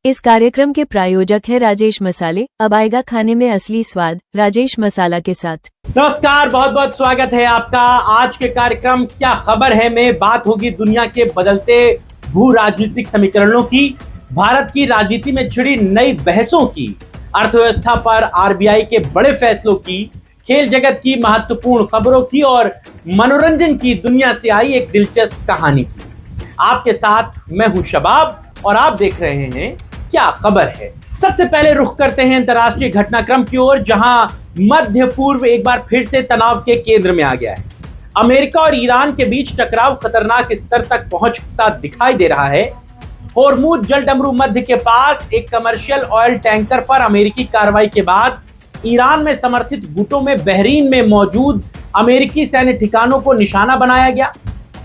इस कार्यक्रम के प्रायोजक है राजेश मसाले। अब आएगा खाने में असली स्वाद राजेश मसाला के साथ। नमस्कार, बहुत बहुत स्वागत है आपका। आज के कार्यक्रम क्या खबर है में बात होगी दुनिया के बदलते भू राजनीतिक समीकरणों की, भारत की राजनीति में छिड़ी नई बहसों की, अर्थव्यवस्था पर आरबीआई के बड़े फैसलों की, खेल जगत की महत्वपूर्ण खबरों की और मनोरंजन की दुनिया से आई एक दिलचस्प कहानी की। आपके साथ मैं हूं शबाब और आप देख रहे हैं क्या खबर है। सबसे पहले रुख करते हैं अंतर्राष्ट्रीय घटनाक्रम की ओर, जहां मध्य पूर्व एक बार फिर से तनाव के केंद्र में आ गया है। अमेरिका और ईरान के बीच टकराव खतरनाक स्तर तक पहुंचता दिखाई दे रहा है। होर्मुज जलडमरू मध्य के पास एक कमर्शियल ऑयल टैंकर पर अमेरिकी कार्रवाई के बाद ईरान में समर्थित गुटों में बहरीन में मौजूद अमेरिकी सैन्य ठिकानों को निशाना बनाया गया।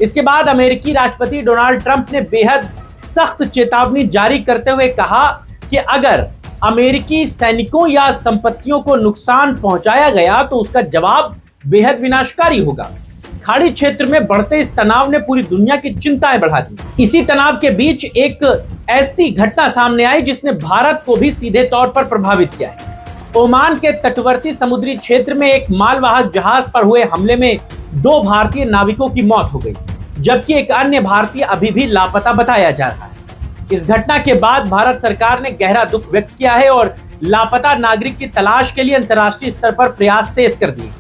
इसके बाद अमेरिकी राष्ट्रपति डोनाल्ड ट्रंप ने बेहद सख्त चेतावनी जारी करते हुए कहा कि अगर अमेरिकी सैनिकों या संपत्तियों को नुकसान पहुंचाया गया तो उसका जवाब बेहद विनाशकारी होगा। खाड़ी क्षेत्र में बढ़ते इस तनाव ने पूरी दुनिया की चिंताएं बढ़ा दी। इसी तनाव के बीच एक ऐसी घटना सामने आई जिसने भारत को भी सीधे तौर पर प्रभावित किया है। ओमान के तटवर्ती समुद्री क्षेत्र में एक मालवाहक जहाज पर हुए हमले में 2 भारतीय नाविकों की मौत हो गई, जबकि एक अन्य भारतीय अभी भी लापता बताया जा रहा है। इस घटना के बाद भारत सरकार ने गहरा दुख व्यक्त किया है और लापता नागरिक की तलाश के लिए अंतर्राष्ट्रीय स्तर पर प्रयास तेज कर दिए।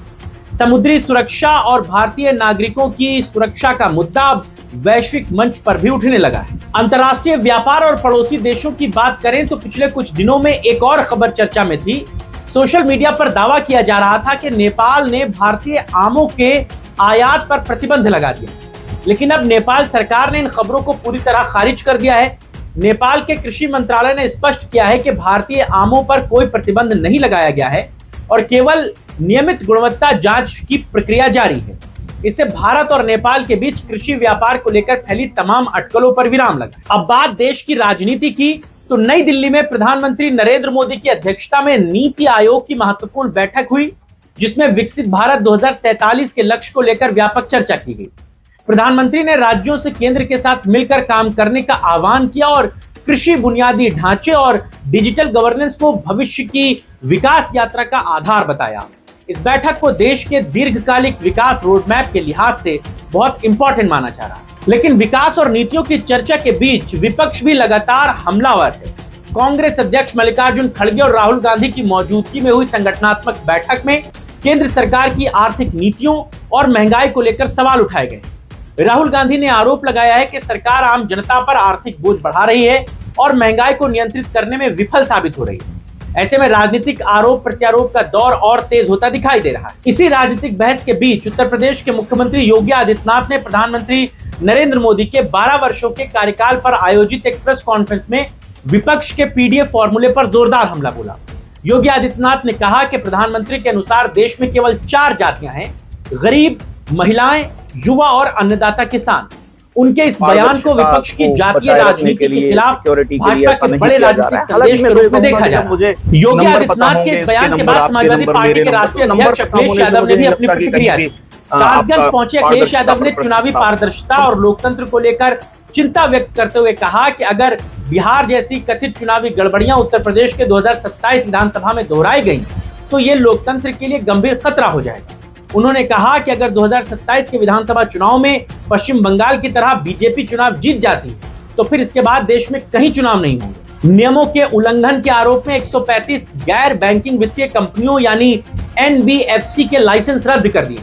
समुद्री सुरक्षा और भारतीय नागरिकों की सुरक्षा का मुद्दा अब वैश्विक मंच पर भी उठने लगा है। अंतर्राष्ट्रीय व्यापार और पड़ोसी देशों की बात करें तो पिछले कुछ दिनों में एक और खबर चर्चा में थी। सोशल मीडिया पर दावा किया जा रहा था कि नेपाल ने भारतीय आमों के आयात पर प्रतिबंध लगा दिया, लेकिन अब नेपाल सरकार ने इन खबरों को पूरी तरह खारिज कर दिया है। नेपाल के कृषि मंत्रालय ने स्पष्ट किया है कि भारतीय आमों पर कोई प्रतिबंध नहीं लगाया गया है और केवल नियमित गुणवत्ता जांच की प्रक्रिया जारी है। इससे भारत और नेपाल के बीच कृषि व्यापार को लेकर फैली तमाम अटकलों पर विराम लगा। अब बात देश की राजनीति की, तो नई दिल्ली में प्रधानमंत्री नरेंद्र मोदी की अध्यक्षता में नीति आयोग की महत्वपूर्ण बैठक हुई, जिसमें विकसित भारत 2047 के लक्ष्य को लेकर व्यापक चर्चा की गई। प्रधानमंत्री ने राज्यों से केंद्र के साथ मिलकर काम करने का आह्वान किया और कृषि बुनियादी ढांचे और डिजिटल गवर्नेंस को भविष्य की विकास यात्रा का आधार बताया। इस बैठक को देश के दीर्घकालिक विकास रोडमैप के लिहाज से बहुत इंपॉर्टेंट माना जा रहा है। लेकिन विकास और नीतियों की चर्चा के बीच विपक्ष भी लगातार हमलावर है। कांग्रेस अध्यक्ष मल्लिकार्जुन खड़गे और राहुल गांधी की मौजूदगी में हुई संगठनात्मक बैठक में केंद्र सरकार की आर्थिक नीतियों और महंगाई को लेकर सवाल उठाए गए। राहुल गांधी ने आरोप लगाया है कि सरकार आम जनता पर आर्थिक बोझ बढ़ा रही है और महंगाई को नियंत्रित करने में विफल साबित हो रही है। ऐसे में राजनीतिक आरोप प्रत्यारोप का दौर और तेज होता दिखाई दे रहा है। इसी राजनीतिक बहस के बीच उत्तर प्रदेश के मुख्यमंत्री योगी आदित्यनाथ ने प्रधानमंत्री नरेंद्र मोदी के 12 वर्षों के कार्यकाल पर आयोजित एक प्रेस कॉन्फ्रेंस में विपक्ष के पीडीएफ फॉर्मूले पर जोरदार हमला बोला। योगी आदित्यनाथ ने कहा कि प्रधानमंत्री के अनुसार देश में केवल 4 जातियां हैं: गरीब, महिलाएं, युवा और अन्नदाता किसान। उनके इस बयान को विपक्ष की जातीय राजनीति के खिलाफ भाजपा के बड़े राजनीतिक संदेश के रूप में देखा जा रहा है। योगी आदित्यनाथ के इस बयान के बाद समाजवादी पार्टी के राष्ट्रीय अध्यक्ष अखिलेश यादव ने भी अपनी प्रतिक्रिया दी। कासगंज पहुंचे अखिलेश यादव ने चुनावी पारदर्शिता और लोकतंत्र को लेकर चिंता व्यक्त करते हुए कहा कि अगर बिहार जैसी कथित चुनावी गड़बड़ियां उत्तर प्रदेश के 2027 विधानसभा में दोहराई गई तो ये लोकतंत्र के लिए गंभीर खतरा हो जाएगा। उन्होंने कहा कि अगर 2027 के विधानसभा चुनाव में पश्चिम बंगाल की तरह बीजेपी चुनाव जीत जाती है तो फिर इसके बाद देश में कहीं चुनाव नहीं होंगे। नियमों के उल्लंघन के आरोप में 135 गैर बैंकिंग वित्तीय कंपनियों यानी एनबीएफसी के लाइसेंस रद्द कर दिए।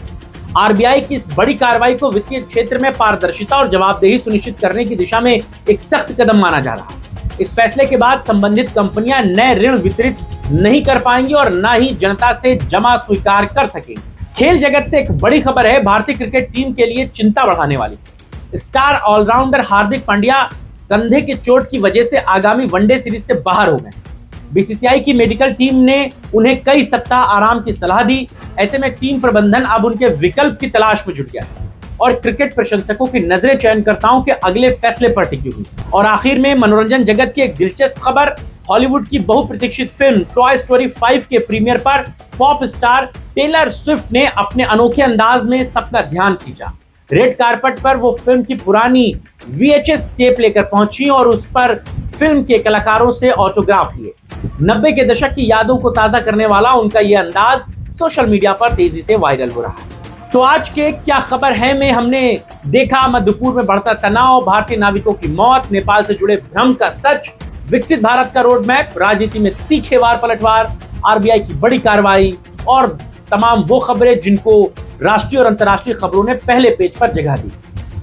आरबीआई की इस बड़ी कार्रवाई को वित्तीय क्षेत्र में पारदर्शिता और जवाबदेही सुनिश्चित करने की दिशा में एक सख्त कदम माना जा रहा है। इस फैसले के बाद संबंधित कंपनियां नए ऋण वितरित नहीं कर पाएंगी और न ही जनता से जमा स्वीकार कर सकेंगी। खेल जगत से एक बड़ी खबर है, भारतीय क्रिकेट टीम के लिए चिंता बढ़ाने वाली। स्टार ऑलराउंडर हार्दिक पांड्या कंधे की चोट की वजह से आगामी वनडे सीरीज से बाहर हो गए। बीसीसीआई की मेडिकल टीम ने उन्हें कई सप्ताह आराम की सलाह दी। ऐसे में टीम प्रबंधन अब उनके विकल्प की तलाश में जुट गया है और क्रिकेट प्रशंसकों की नजरें चयनकर्ताओं के अगले फैसले पर टिकी हुई। और आखिर में मनोरंजन जगत की एक दिलचस्प खबर, हॉलीवुड की बहुप्रतीक्षित फिल्म टॉय स्टोरी 5 के प्रीमियर पर पॉप स्टार टेलर स्विफ्ट ने अपने अनोखे अंदाज में सबका ध्यान खींचा। रेड कारपेट पर वो फिल्म की पुरानी VHS टेप लेकर पहुंची और उस पर फिल्म के कलाकारों से ऑटोग्राफ लिए। 90 के दशक की यादों को ताजा करने वाला उनका यह अंदाज सोशल मीडिया पर तेजी से वायरल हो रहा है। तो आज के क्या खबर है में हमने देखा मध्यपुर में बढ़ता तनाव, भारतीय नाविकों की मौत, नेपाल से जुड़े भ्रम का सच, विकसित भारत का रोड मैप, राजनीति में तीखे वार पलटवार, RBI की बड़ी कार्रवाई और तमाम वो खबरें जिनको राष्ट्रीय और अंतर्राष्ट्रीय खबरों ने पहले पेज पर जगह दी।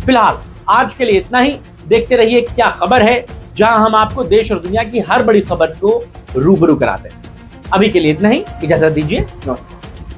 फिलहाल आज के लिए इतना ही। देखते रहिए क्या खबर है, जहां हम आपको देश और दुनिया की हर बड़ी खबर को रूबरू कराते हैं। अभी के लिए इतना ही, इजाजत दीजिए, नमस्कार।